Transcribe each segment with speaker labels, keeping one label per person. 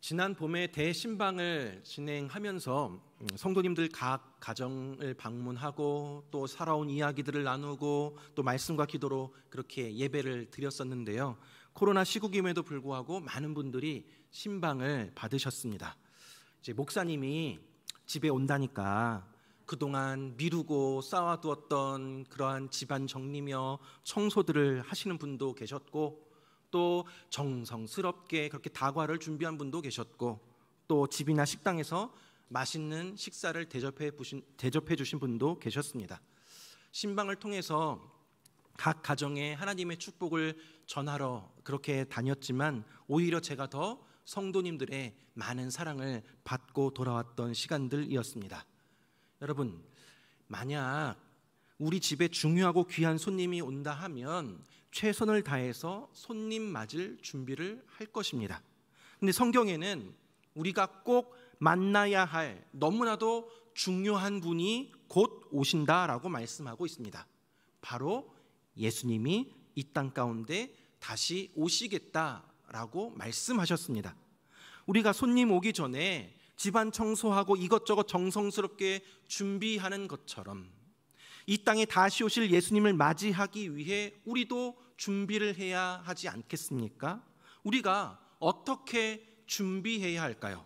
Speaker 1: 지난 봄에 대신방을 진행하면서 성도님들 각 가정을 방문하고 또 살아온 이야기들을 나누고 또 말씀과 기도로 그렇게 예배를 드렸었는데요. 코로나 시국임에도 불구하고 많은 분들이 신방을 받으셨습니다. 이제 목사님이 집에 온다니까 그동안 미루고 쌓아두었던 그러한 집안 정리며 청소들을 하시는 분도 계셨고, 또 정성스럽게 그렇게 다과를 준비한 분도 계셨고, 또 집이나 식당에서 맛있는 식사를 대접해 주신 분도 계셨습니다. 신방을 통해서 각 가정에 하나님의 축복을 전하러 그렇게 다녔지만 오히려 제가 더 성도님들의 많은 사랑을 받고 돌아왔던 시간들이었습니다. 여러분, 만약 우리 집에 중요하고 귀한 손님이 온다 하면 최선을 다해서 손님 맞을 준비를 할 것입니다. 근데 성경에는 우리가 꼭 만나야 할 너무나도 중요한 분이 곧 오신다라고 말씀하고 있습니다. 바로 예수님이 이 땅 가운데 다시 오시겠다라고 말씀하셨습니다. 우리가 손님 오기 전에 집안 청소하고 이것저것 정성스럽게 준비하는 것처럼 이 땅에 다시 오실 예수님을 맞이하기 위해 우리도 준비를 해야 하지 않겠습니까? 우리가 어떻게 준비해야 할까요?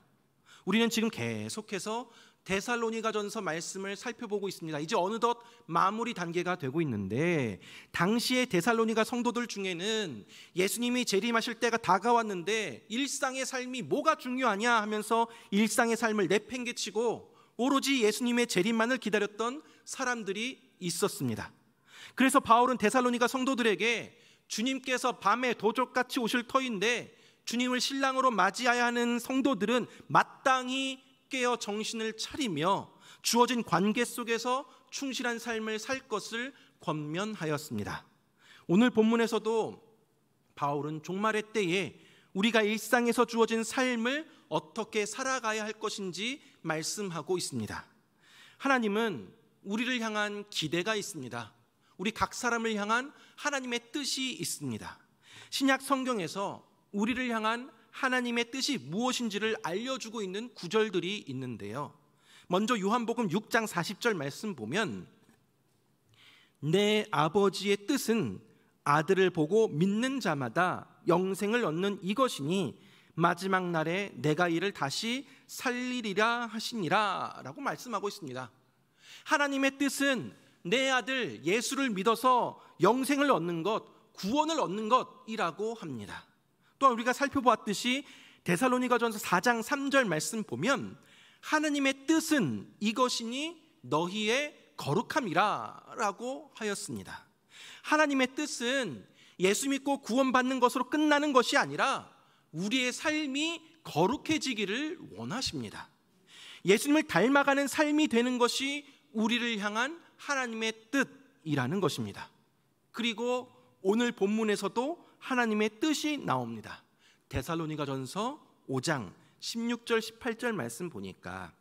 Speaker 1: 우리는 지금 계속해서 데살로니가전서 말씀을 살펴보고 있습니다. 이제 어느덧 마무리 단계가 되고 있는데, 당시의 데살로니가 성도들 중에는 예수님이 재림하실 때가 다가왔는데 일상의 삶이 뭐가 중요하냐 하면서 일상의 삶을 내팽개치고 오로지 예수님의 재림만을 기다렸던 사람들이 있었습니다. 그래서 바울은 데살로니가 성도들에게 주님께서 밤에 도적같이 오실 터인데 주님을 신랑으로 맞이해야 하는 성도들은 마땅히 깨어 정신을 차리며 주어진 관계 속에서 충실한 삶을 살 것을 권면하였습니다. 오늘 본문에서도 바울은 종말의 때에 우리가 일상에서 주어진 삶을 어떻게 살아가야 할 것인지 말씀하고 있습니다. 하나님은 우리를 향한 기대가 있습니다. 우리 각 사람을 향한 하나님의 뜻이 있습니다. 신약 성경에서 우리를 향한 하나님의 뜻이 무엇인지를 알려주고 있는 구절들이 있는데요. 먼저 요한복음 6장 40절 말씀 보면, 내 아버지의 뜻은 아들을 보고 믿는 자마다 영생을 얻는 이것이니 마지막 날에 내가 이를 다시 살리리라 하시니라 라고 말씀하고 있습니다. 하나님의 뜻은 내 아들 예수를 믿어서 영생을 얻는 것, 구원을 얻는 것이라고 합니다. 또한 우리가 살펴보았듯이 데살로니가전서 4장 3절 말씀 보면 하나님의 뜻은 이것이니 너희의 거룩함이라 라고 하였습니다. 하나님의 뜻은 예수 믿고 구원받는 것으로 끝나는 것이 아니라 우리의 삶이 거룩해지기를 원하십니다. 예수님을 닮아가는 삶이 되는 것이 우리를 향한 하나님의 뜻이라는 것입니다. 그리고 오늘 본문에서도 하나님의 뜻이 나옵니다. 데살로니가전서 5장 16절 18절 말씀 보니까,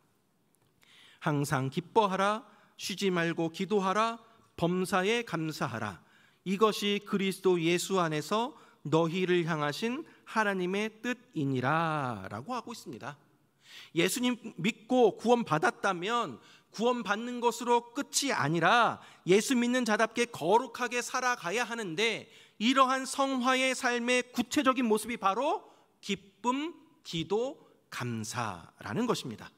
Speaker 1: 항상 기뻐하라, 쉬지 말고 기도하라, 범사에 감사하라, 이것이 그리스도 예수 안에서 너희를 향하신 하나님의 뜻이니라 라고 하고 있습니다. 예수님 믿고 구원받았다면 구원받는 것으로 끝이 아니라 예수 믿는 자답게 거룩하게 살아가야 하는데, 이러한 성화의 삶의 구체적인 모습이 바로 기쁨, 기도, 감사라는 것입니다.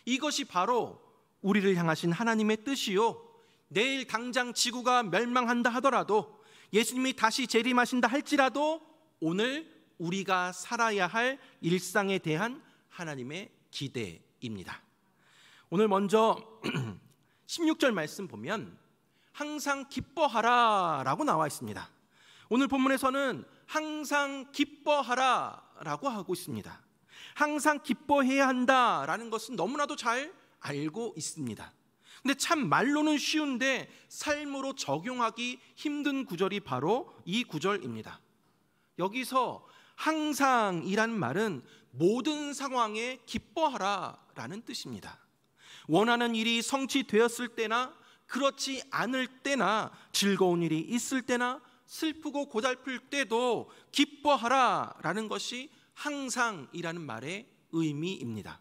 Speaker 1: 이것이 바로 우리를 향하신 하나님의 뜻이요, 내일 당장 지구가 멸망한다 하더라도, 예수님이 다시 재림하신다 할지라도 오늘 우리가 살아야 할 일상에 대한 하나님의 기대입니다. 오늘 먼저 16절 말씀 보면 항상 기뻐하라 라고 나와 있습니다. 오늘 본문에서는 항상 기뻐하라 라고 하고 있습니다. 항상 기뻐해야 한다라는 것은 너무나도 잘 알고 있습니다. 근데 참 말로는 쉬운데 삶으로 적용하기 힘든 구절이 바로 이 구절입니다. 여기서 항상이란 말은 모든 상황에 기뻐하라 라는 뜻입니다. 원하는 일이 성취되었을 때나 그렇지 않을 때나, 즐거운 일이 있을 때나 슬프고 고달플 때도 기뻐하라 라는 것이 항상이라는 말의 의미입니다.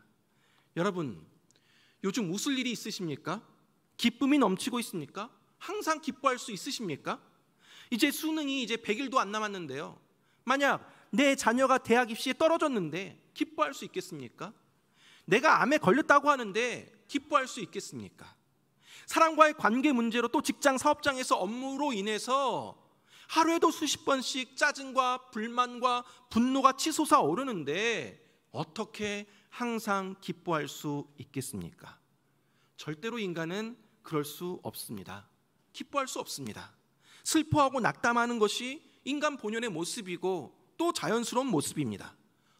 Speaker 1: 여러분, 요즘 웃을 일이 있으십니까? 기쁨이 넘치고 있습니까? 항상 기뻐할 수 있으십니까? 이제 수능이 이제 100일도 안 남았는데요. 만약 내 자녀가 대학 입시에 떨어졌는데 기뻐할 수 있겠습니까? 내가 암에 걸렸다고 하는데 기뻐할 수 있겠습니까? 사람과의 관계 문제로 또 직장 사업장에서 업무로 인해서 하루에도 수십 번씩 짜증과 불만과 분노가 치솟아 오르는데 어떻게 항상 기뻐할 수 있겠습니까? 절대로 인간은 그럴 수 없습니다. 기뻐할 수 없습니다. 슬퍼하고 낙담하는 것이 인간 본연의 모습이고 또 자연스러운 모습입니다.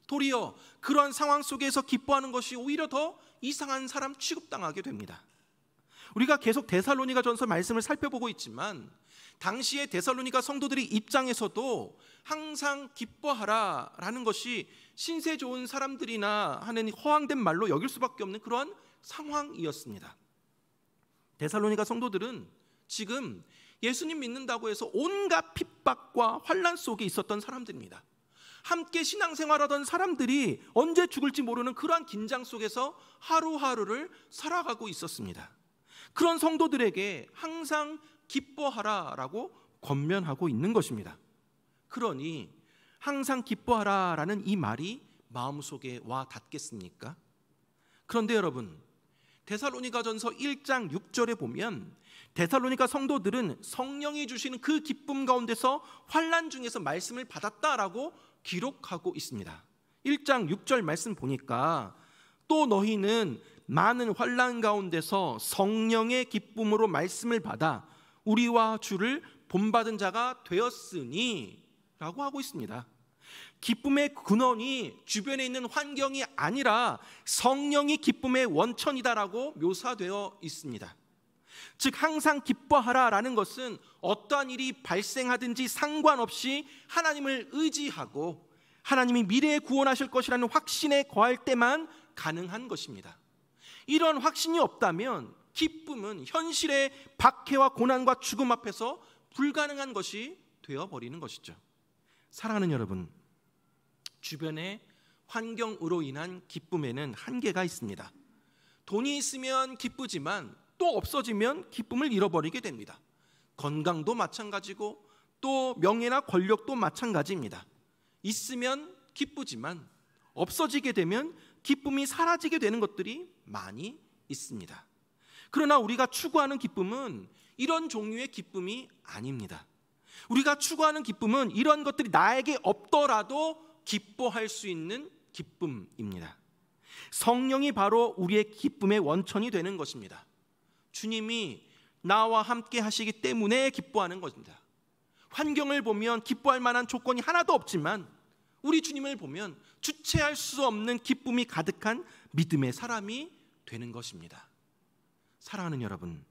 Speaker 1: 도리어 그러한 상황 속에서 기뻐하는 것이 오히려 더 이상한 사람 취급당하게 됩니다. 우리가 계속 데살로니가전서 말씀을 살펴보고 있지만 당시의 데살로니가 성도들의 입장에서도 항상 기뻐하라라는 것이 신세 좋은 사람들이나 하는 허황된 말로 여길 수밖에 없는 그러한 상황이었습니다. 데살로니가 성도들은 지금 예수님 믿는다고 해서 온갖 핍박과 환난 속에 있었던 사람들입니다. 함께 신앙생활하던 사람들이 언제 죽을지 모르는 그러한 긴장 속에서 하루하루를 살아가고 있었습니다. 그런 성도들에게 항상 기뻐하라라고 권면하고 있는 것입니다. 그러니 항상 기뻐하라라는 이 말이 마음속에 와 닿겠습니까? 그런데 여러분, 데살로니가전서 1장 6절에 보면 데살로니가 성도들은 성령이 주시는 그 기쁨 가운데서 환난 중에서 말씀을 받았다라고 기록하고 있습니다. 1장 6절 말씀 보니까 또 너희는 많은 환난 가운데서 성령의 기쁨으로 말씀을 받아 우리와 주를 본받은 자가 되었으니 라고 하고 있습니다. 기쁨의 근원이 주변에 있는 환경이 아니라 성령이 기쁨의 원천이다라고 묘사되어 있습니다. 즉 항상 기뻐하라라는 것은 어떠한 일이 발생하든지 상관없이 하나님을 의지하고 하나님이 미래에 구원하실 것이라는 확신에 거할 때만 가능한 것입니다. 이런 확신이 없다면 기쁨은 현실의 박해와 고난과 죽음 앞에서 불가능한 것이 되어버리는 것이죠. 사랑하는 여러분, 주변의 환경으로 인한 기쁨에는 한계가 있습니다. 돈이 있으면 기쁘지만 또 없어지면 기쁨을 잃어버리게 됩니다. 건강도 마찬가지고 또 명예나 권력도 마찬가지입니다. 있으면 기쁘지만 없어지게 되면 기쁨이 사라지게 되는 것들이 많이 있습니다. 그러나 우리가 추구하는 기쁨은 이런 종류의 기쁨이 아닙니다. 우리가 추구하는 기쁨은 이런 것들이 나에게 없더라도 기뻐할 수 있는 기쁨입니다. 성령이 바로 우리의 기쁨의 원천이 되는 것입니다. 주님이 나와 함께 하시기 때문에 기뻐하는 것입니다. 환경을 보면 기뻐할 만한 조건이 하나도 없지만 우리 주님을 보면 주체할 수 없는 기쁨이 가득한 믿음의 사람이 되는 것입니다. 사랑하는 여러분,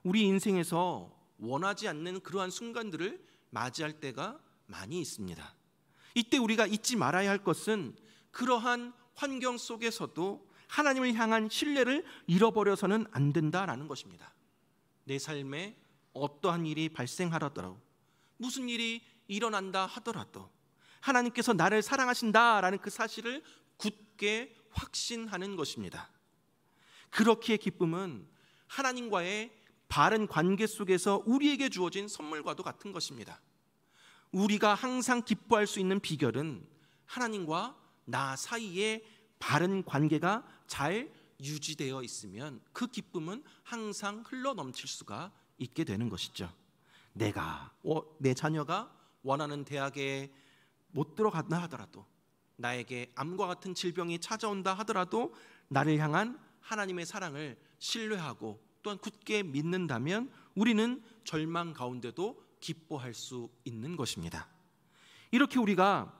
Speaker 1: 우리 인생에서 원하지 않는 그러한 순간들을 맞이할 때가 많이 있습니다. 이때 우리가 잊지 말아야 할 것은 그러한 환경 속에서도 하나님을 향한 신뢰를 잃어버려서는 안 된다라는 것입니다. 내 삶에 어떠한 일이 발생하더라도 무슨 일이 일어난다 하더라도 하나님께서 나를 사랑하신다라는 그 사실을 굳게 확신하는 것입니다. 그렇기에 기쁨은 하나님과의 바른 관계 속에서 우리에게 주어진 선물과도 같은 것입니다. 우리가 항상 기뻐할 수 있는 비결은 하나님과 나 사이에 바른 관계가 잘 유지되어 있으면 그 기쁨은 항상 흘러넘칠 수가 있게 되는 것이죠. 내 자녀가 원하는 대학에 못 들어간다 하더라도, 나에게 암과 같은 질병이 찾아온다 하더라도 나를 향한 하나님의 사랑을 신뢰하고 또한 굳게 믿는다면 우리는 절망 가운데도 기뻐할 수 있는 것입니다. 이렇게 우리가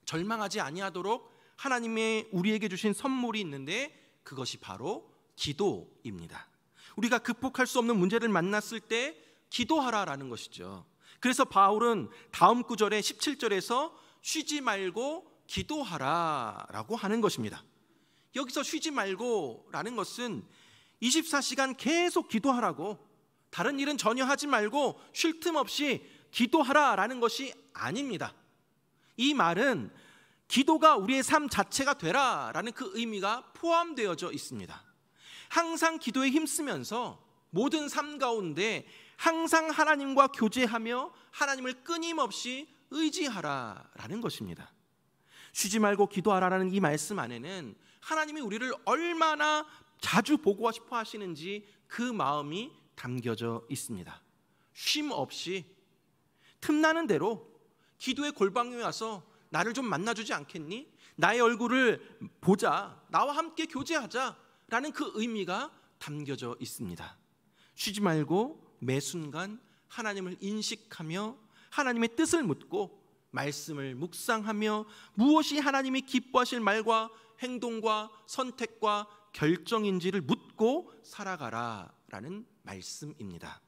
Speaker 1: 절망하지 아니하도록 하나님의 우리에게 주신 선물이 있는데 그것이 바로 기도입니다. 우리가 극복할 수 없는 문제를 만났을 때 기도하라라는 것이죠. 그래서 바울은 다음 구절에 17절에서 쉬지 말고 기도하라라고 하는 것입니다. 여기서 쉬지 말고라는 것은 24시간 계속 기도하라고, 다른 일은 전혀 하지 말고 쉴 틈 없이 기도하라라는 것이 아닙니다. 이 말은 기도가 우리의 삶 자체가 되라라는 그 의미가 포함되어져 있습니다. 항상 기도에 힘쓰면서 모든 삶 가운데 항상 하나님과 교제하며 하나님을 끊임없이 의지하라라는 것입니다. 쉬지 말고 기도하라라는 이 말씀 안에는 하나님이 우리를 얼마나 자주 보고 싶어 하시는지 그 마음이 담겨져 있습니다. 쉼 없이 틈나는 대로 기도의 골방에 와서 나를 좀 만나주지 않겠니? 나의 얼굴을 보자, 나와 함께 교제하자라는 그 의미가 담겨져 있습니다. 쉬지 말고 매 순간 하나님을 인식하며 하나님의 뜻을 묻고 말씀을 묵상하며 무엇이 하나님이 기뻐하실 말과 행동과 선택과 결정인지를 묻고 살아가라라는 말씀입니다.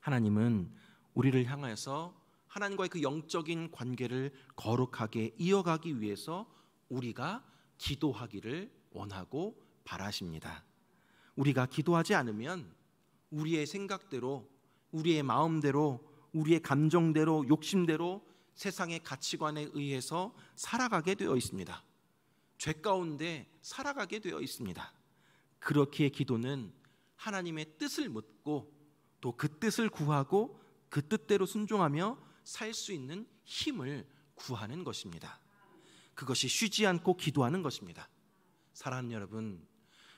Speaker 1: 하나님은 우리를 향하여서 하나님과의 그 영적인 관계를 거룩하게 이어가기 위해서 우리가 기도하기를 원하고 바라십니다. 우리가 기도하지 않으면 우리의 생각대로, 우리의 마음대로, 우리의 감정대로, 욕심대로 세상의 가치관에 의해서 살아가게 되어 있습니다. 죄 가운데 살아가게 되어 있습니다. 그렇기에 기도는 하나님의 뜻을 묻고 또 그 뜻을 구하고 그 뜻대로 순종하며 살 수 있는 힘을 구하는 것입니다. 그것이 쉬지 않고 기도하는 것입니다. 사랑하는 여러분,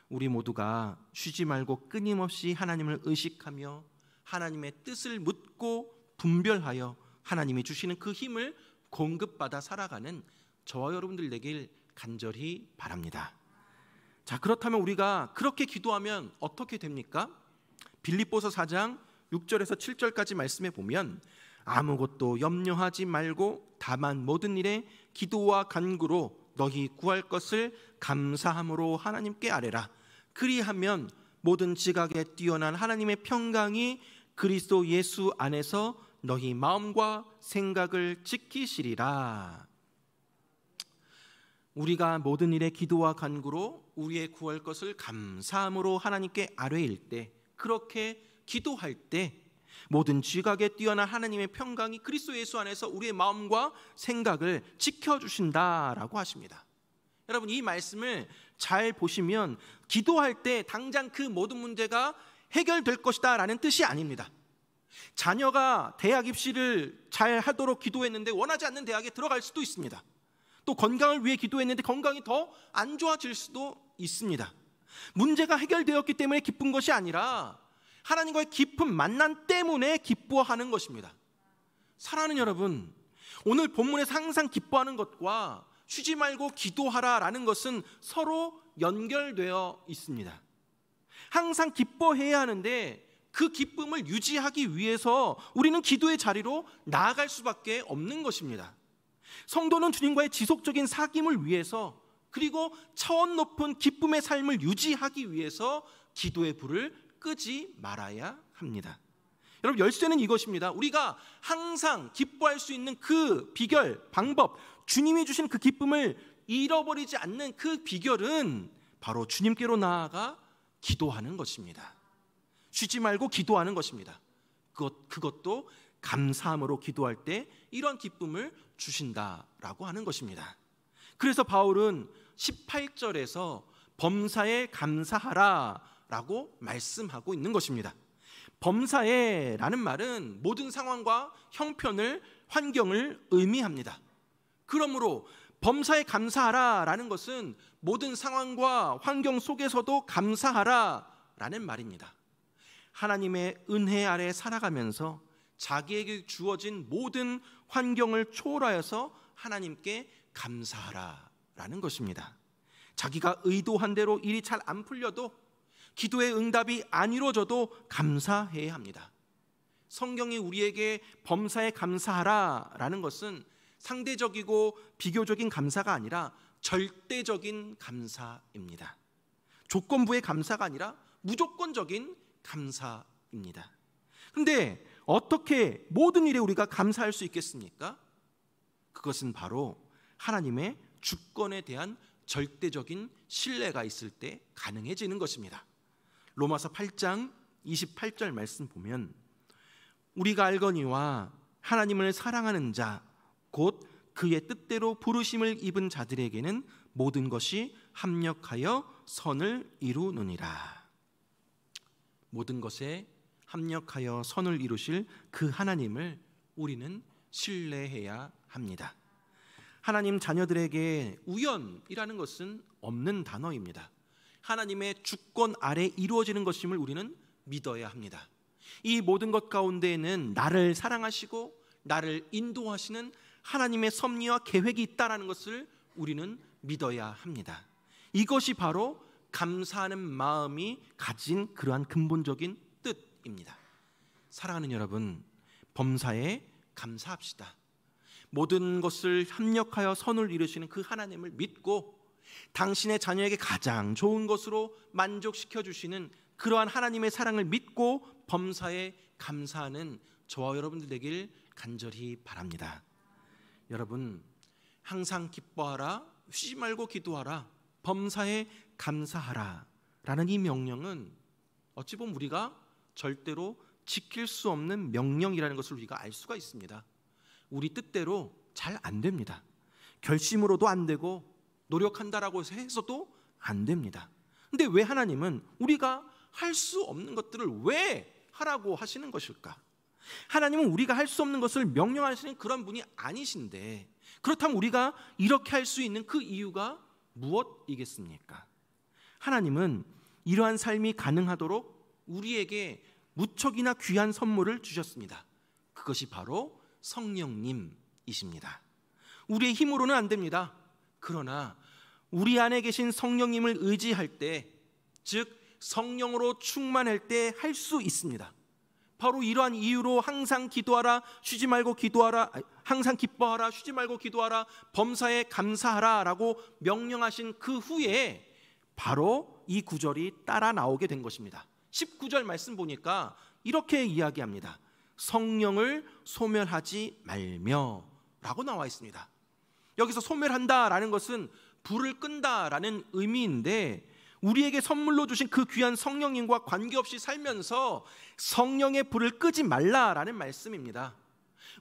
Speaker 1: 우리 모두가 쉬지 말고 끊임없이 하나님을 의식하며 하나님의 뜻을 묻고 분별하여 하나님이 주시는 그 힘을 공급받아 살아가는 저와 여러분들 되길 간절히 바랍니다. 자, 그렇다면 우리가 그렇게 기도하면 어떻게 됩니까? 빌립보서 4장 6절에서 7절까지 말씀해 보면 아무것도 염려하지 말고 다만 모든 일에 기도와 간구로 너희 구할 것을 감사함으로 하나님께 아뢰라. 그리하면 모든 지각에 뛰어난 하나님의 평강이 그리스도 예수 안에서 너희 마음과 생각을 지키시리라. 우리가 모든 일에 기도와 간구로 우리의 구할 것을 감사함으로 하나님께 아뢰일 때, 그렇게 기도할 때 모든 지각에 뛰어난 하나님의 평강이 그리스도 예수 안에서 우리의 마음과 생각을 지켜주신다라고 하십니다. 여러분, 이 말씀을 잘 보시면 기도할 때 당장 그 모든 문제가 해결될 것이다 라는 뜻이 아닙니다. 자녀가 대학 입시를 잘 하도록 기도했는데 원하지 않는 대학에 들어갈 수도 있습니다. 또 건강을 위해 기도했는데 건강이 더 안 좋아질 수도 있습니다. 문제가 해결되었기 때문에 기쁜 것이 아니라 하나님과의 깊은 만남 때문에 기뻐하는 것입니다. 사랑하는 여러분, 오늘 본문에서 항상 기뻐하는 것과 쉬지 말고 기도하라라는 것은 서로 연결되어 있습니다. 항상 기뻐해야 하는데 그 기쁨을 유지하기 위해서 우리는 기도의 자리로 나아갈 수밖에 없는 것입니다. 성도는 주님과의 지속적인 사귐을 위해서, 그리고 차원 높은 기쁨의 삶을 유지하기 위해서 기도의 불을 끄지 말아야 합니다. 여러분, 열쇠는 이것입니다. 우리가 항상 기뻐할 수 있는 그 비결, 방법, 주님이 주신 그 기쁨을 잃어버리지 않는 그 비결은 바로 주님께로 나아가 기도하는 것입니다. 쉬지 말고 기도하는 것입니다. 그것도 감사함으로 기도할 때 이런 기쁨을 주신다라고 하는 것입니다. 그래서 바울은 18절에서 범사에 감사하라 라고 말씀하고 있는 것입니다. 범사에라는 말은 모든 상황과 형편을, 환경을 의미합니다. 그러므로 범사에 감사하라 라는 것은 모든 상황과 환경 속에서도 감사하라 라는 말입니다. 하나님의 은혜 아래 살아가면서 자기에게 주어진 모든 환경을 초월하여서 하나님께 감사하라 라는 것입니다. 자기가 의도한 대로 일이 잘 안 풀려도, 기도의 응답이 안 이루어져도 감사해야 합니다. 성경이 우리에게 범사에 감사하라 라는 것은 상대적이고 비교적인 감사가 아니라 절대적인 감사입니다. 조건부의 감사가 아니라 무조건적인 감사입니다. 그런데 어떻게 모든 일에 우리가 감사할 수 있겠습니까? 그것은 바로 하나님의 주권에 대한 절대적인 신뢰가 있을 때 가능해지는 것입니다. 로마서 8장 28절 말씀 보면 우리가 알거니와 하나님을 사랑하는 자 곧 그의 뜻대로 부르심을 입은 자들에게는 모든 것이 합력하여 선을 이루느니라. 모든 것에 합력하여 선을 이루실 그 하나님을 우리는 신뢰해야 합니다. 하나님 자녀들에게 우연이라는 것은 없는 단어입니다. 하나님의 주권 아래 이루어지는 것임을 우리는 믿어야 합니다. 이 모든 것 가운데에는 나를 사랑하시고 나를 인도하시는 하나님의 섭리와 계획이 있다는 것을 우리는 믿어야 합니다. 이것이 바로 감사하는 마음이 가진 그러한 근본적인 뜻입니다. 사랑하는 여러분, 범사에 감사합시다. 모든 것을 합력하여 선을 이루시는 그 하나님을 믿고 당신의 자녀에게 가장 좋은 것으로 만족시켜 주시는 그러한 하나님의 사랑을 믿고 범사에 감사하는 저와 여러분들 되길 간절히 바랍니다. 여러분, 항상 기뻐하라, 쉬지 말고 기도하라, 범사에 감사하라 라는 이 명령은 어찌 보면 우리가 절대로 지킬 수 없는 명령이라는 것을 우리가 알 수가 있습니다. 우리 뜻대로 잘 안 됩니다. 결심으로도 안 되고 노력한다라고 해서도 안 됩니다. 근데 왜 하나님은 우리가 할 수 없는 것들을 왜 하라고 하시는 것일까? 하나님은 우리가 할 수 없는 것을 명령하시는 그런 분이 아니신데, 그렇다면 우리가 이렇게 할 수 있는 그 이유가 무엇이겠습니까? 하나님은 이러한 삶이 가능하도록 우리에게 무척이나 귀한 선물을 주셨습니다. 그것이 바로 성령님이십니다. 우리의 힘으로는 안 됩니다. 그러나 우리 안에 계신 성령님을 의지할 때, 즉 성령으로 충만할 때 할 수 있습니다. 바로 이러한 이유로 항상 기도하라, 쉬지 말고 기도하라, 항상 기뻐하라, 쉬지 말고 기도하라, 범사에 감사하라 라고 명령하신 그 후에 바로 이 구절이 따라 나오게 된 것입니다. 19절 말씀 보니까 이렇게 이야기합니다. 성령을 소멸하지 말며 라고 나와 있습니다. 여기서 소멸한다라는 것은 불을 끈다라는 의미인데, 우리에게 선물로 주신 그 귀한 성령님과 관계없이 살면서 성령의 불을 끄지 말라라는 말씀입니다.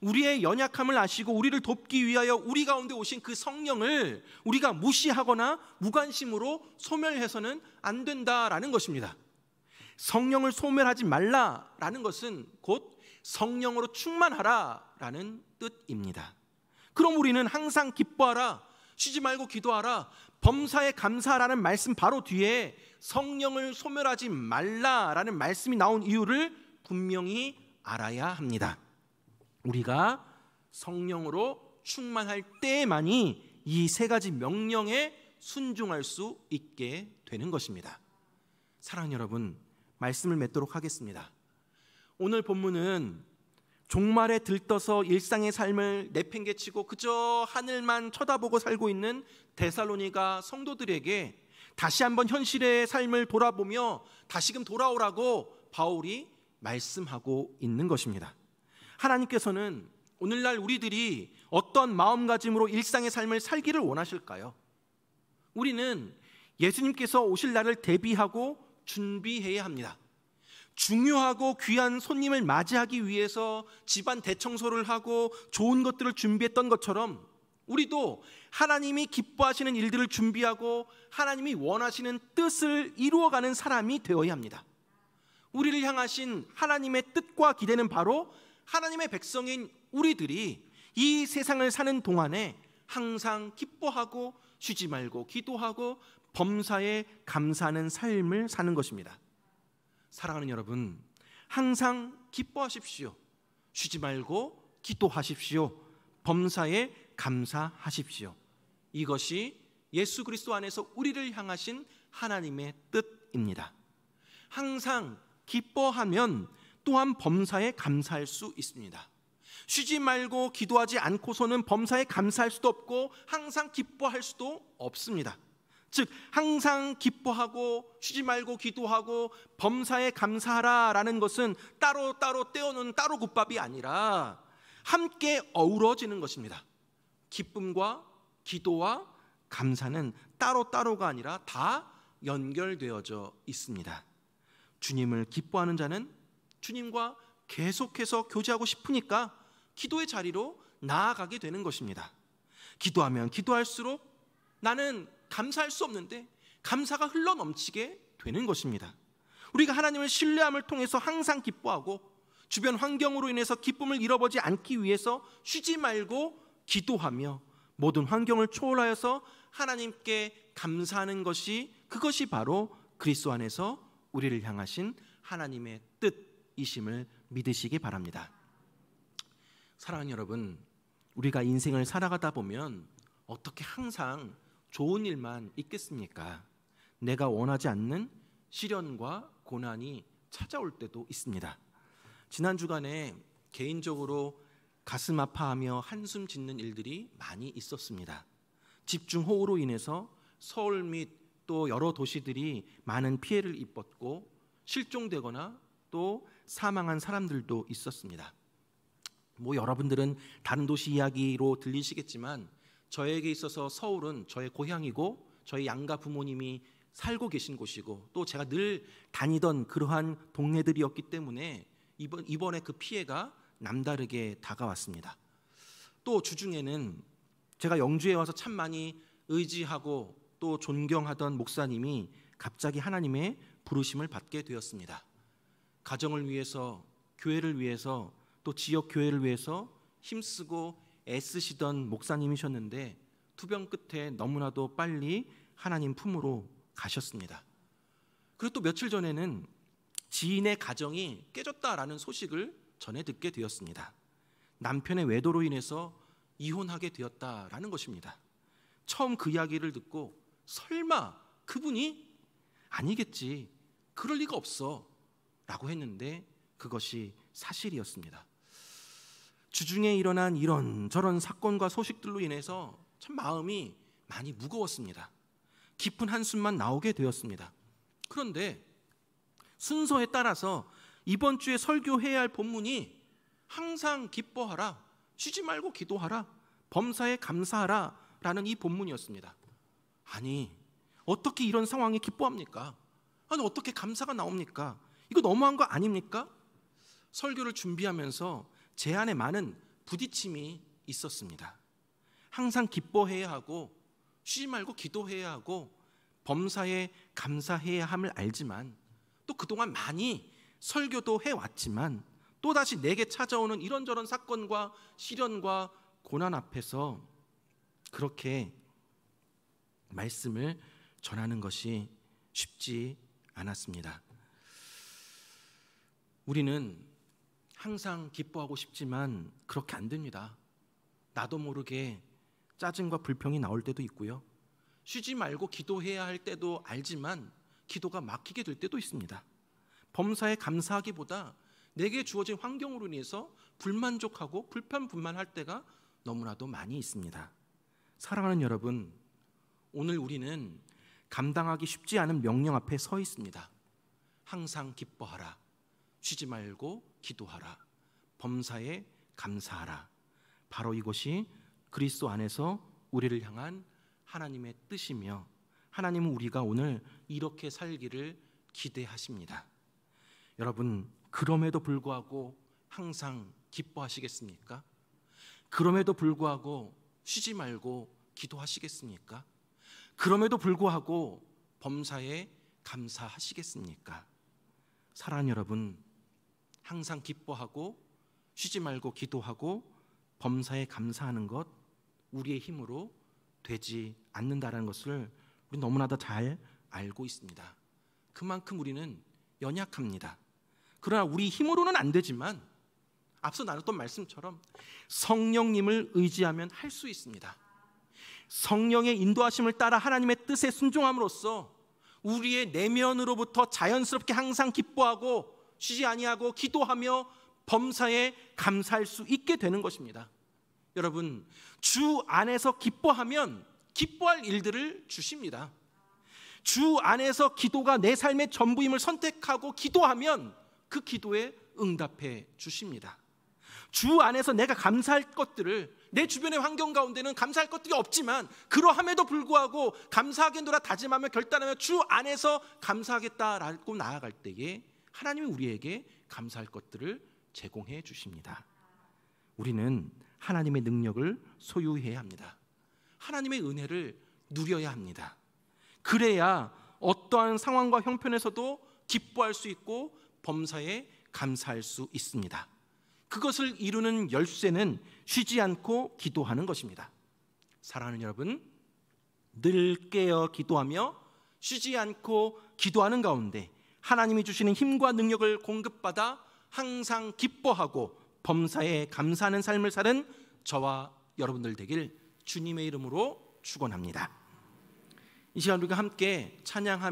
Speaker 1: 우리의 연약함을 아시고 우리를 돕기 위하여 우리 가운데 오신 그 성령을 우리가 무시하거나 무관심으로 소멸해서는 안 된다라는 것입니다. 성령을 소멸하지 말라라는 것은 곧 성령으로 충만하라라는 뜻입니다. 그럼 우리는 항상 기뻐하라, 쉬지 말고 기도하라, 범사에 감사하라는 말씀 바로 뒤에 성령을 소멸하지 말라라는 말씀이 나온 이유를 분명히 알아야 합니다. 우리가 성령으로 충만할 때만이 이 세 가지 명령에 순종할 수 있게 되는 것입니다. 사랑하는 여러분, 말씀을 맺도록 하겠습니다. 오늘 본문은 종말에 들떠서 일상의 삶을 내팽개치고 그저 하늘만 쳐다보고 살고 있는 데살로니가 성도들에게 다시 한번 현실의 삶을 돌아보며 다시금 돌아오라고 바울이 말씀하고 있는 것입니다. 하나님께서는 오늘날 우리들이 어떤 마음가짐으로 일상의 삶을 살기를 원하실까요? 우리는 예수님께서 오실 날을 대비하고 준비해야 합니다. 중요하고 귀한 손님을 맞이하기 위해서 집안 대청소를 하고 좋은 것들을 준비했던 것처럼 우리도 하나님이 기뻐하시는 일들을 준비하고 하나님이 원하시는 뜻을 이루어가는 사람이 되어야 합니다. 우리를 향하신 하나님의 뜻과 기대는 바로 하나님의 백성인 우리들이 이 세상을 사는 동안에 항상 기뻐하고 쉬지 말고 기도하고 범사에 감사하는 삶을 사는 것입니다. 사랑하는 여러분, 항상 기뻐하십시오. 쉬지 말고 기도하십시오. 범사에 감사하십시오. 이것이 예수 그리스도 안에서 우리를 향하신 하나님의 뜻입니다. 항상 기뻐하면 또한 범사에 감사할 수 있습니다. 쉬지 말고 기도하지 않고서는 범사에 감사할 수도 없고 항상 기뻐할 수도 없습니다. 즉 항상 기뻐하고 쉬지 말고 기도하고 범사에 감사하라라는 것은 따로따로 떼어놓은 따로 국밥이 아니라 함께 어우러지는 것입니다. 기쁨과 기도와 감사는 따로따로가 아니라 다 연결되어져 있습니다. 주님을 기뻐하는 자는 주님과 계속해서 교제하고 싶으니까 기도의 자리로 나아가게 되는 것입니다. 기도하면 기도할수록 나는 감사할 수 없는데 감사가 흘러넘치게 되는 것입니다. 우리가 하나님을 신뢰함을 통해서 항상 기뻐하고 주변 환경으로 인해서 기쁨을 잃어버리지 않기 위해서 쉬지 말고 기도하며 모든 환경을 초월하여서 하나님께 감사하는 것이, 그것이 바로 그리스도 안에서 우리를 향하신 하나님의 뜻이심을 믿으시기 바랍니다. 사랑하는 여러분, 우리가 인생을 살아가다 보면 어떻게 항상 좋은 일만 있겠습니까? 내가 원하지 않는 시련과 고난이 찾아올 때도 있습니다. 지난 주간에 개인적으로 가슴 아파하며 한숨 짓는 일들이 많이 있었습니다. 집중호우로 인해서 서울 및 또 여러 도시들이 많은 피해를 입었고 실종되거나 또 사망한 사람들도 있었습니다. 여러분들은 다른 도시 이야기로 들리시겠지만 저에게 있어서 서울은 저의 고향이고 저희 양가 부모님이 살고 계신 곳이고 또 제가 늘 다니던 그러한 동네들이었기 때문에 이번에 그 피해가 남다르게 다가왔습니다. 또 주중에는 제가 영주에 와서 참 많이 의지하고 또 존경하던 목사님이 갑자기 하나님의 부르심을 받게 되었습니다. 가정을 위해서, 교회를 위해서, 또 지역 교회를 위해서 힘쓰고 애쓰시던 목사님이셨는데 투병 끝에 너무나도 빨리 하나님 품으로 가셨습니다. 그리고 또 며칠 전에는 지인의 가정이 깨졌다라는 소식을 전해 듣게 되었습니다. 남편의 외도로 인해서 이혼하게 되었다라는 것입니다. 처음 그 이야기를 듣고 설마 그분이 아니겠지, 그럴 리가 없어 라고 했는데 그것이 사실이었습니다. 주중에 일어난 이런저런 사건과 소식들로 인해서 참 마음이 많이 무거웠습니다. 깊은 한숨만 나오게 되었습니다. 그런데 순서에 따라서 이번 주에 설교해야 할 본문이 항상 기뻐하라, 쉬지 말고 기도하라, 범사에 감사하라 라는 이 본문이었습니다. 아니, 어떻게 이런 상황에 기뻐합니까? 아니, 어떻게 감사가 나옵니까? 이거 너무한 거 아닙니까? 설교를 준비하면서 제 안에 많은 부딪힘이 있었습니다. 항상 기뻐해야 하고 쉬지 말고 기도해야 하고 범사에 감사해야 함을 알지만 또 그동안 많이 설교도 해왔지만 또다시 내게 찾아오는 이런저런 사건과 시련과 고난 앞에서 그렇게 말씀을 전하는 것이 쉽지 않았습니다. 우리는 항상 기뻐하고 싶지만 그렇게 안 됩니다. 나도 모르게 짜증과 불평이 나올 때도 있고요. 쉬지 말고 기도해야 할 때도 알지만 기도가 막히게 될 때도 있습니다. 범사에 감사하기보다 내게 주어진 환경으로 인해서 불만족하고 불평불만할 때가 너무나도 많이 있습니다. 사랑하는 여러분, 오늘 우리는 감당하기 쉽지 않은 명령 앞에 서 있습니다. 항상 기뻐하라, 쉬지 말고 기도하라, 범사에 감사하라. 바로 이것이 그리스도 안에서 우리를 향한 하나님의 뜻이며 하나님은 우리가 오늘 이렇게 살기를 기대하십니다. 여러분, 그럼에도 불구하고 항상 기뻐하시겠습니까? 그럼에도 불구하고 쉬지 말고 기도하시겠습니까? 그럼에도 불구하고 범사에 감사하시겠습니까? 사랑하는 여러분, 항상 기뻐하고 쉬지 말고 기도하고 범사에 감사하는 것 우리의 힘으로 되지 않는다는 것을 우리 너무나도 잘 알고 있습니다. 그만큼 우리는 연약합니다. 그러나 우리 힘으로는 안 되지만 앞서 나눴던 말씀처럼 성령님을 의지하면 할 수 있습니다. 성령의 인도하심을 따라 하나님의 뜻에 순종함으로써 우리의 내면으로부터 자연스럽게 항상 기뻐하고 쉬지 아니하고 기도하며 범사에 감사할 수 있게 되는 것입니다. 여러분, 주 안에서 기뻐하면 기뻐할 일들을 주십니다. 주 안에서 기도가 내 삶의 전부임을 선택하고 기도하면 그 기도에 응답해 주십니다. 주 안에서 내가 감사할 것들을, 내 주변의 환경 가운데는 감사할 것들이 없지만 그러함에도 불구하고 감사하겠노라 다짐하며 결단하며 주 안에서 감사하겠다라고 나아갈 때에 하나님이 우리에게 감사할 것들을 제공해 주십니다. 우리는 하나님의 능력을 소유해야 합니다. 하나님의 은혜를 누려야 합니다. 그래야 어떠한 상황과 형편에서도 기뻐할 수 있고 범사에 감사할 수 있습니다. 그것을 이루는 열쇠는 쉬지 않고 기도하는 것입니다. 사랑하는 여러분, 늘 깨어 기도하며 쉬지 않고 기도하는 가운데 하나님이 주시는 힘과 능력을 공급받아 항상 기뻐하고 범사에 감사하는 삶을 사는 저와 여러분들 되길 주님의 이름으로 축원합니다. 이 시간 우리가 함께 찬양하며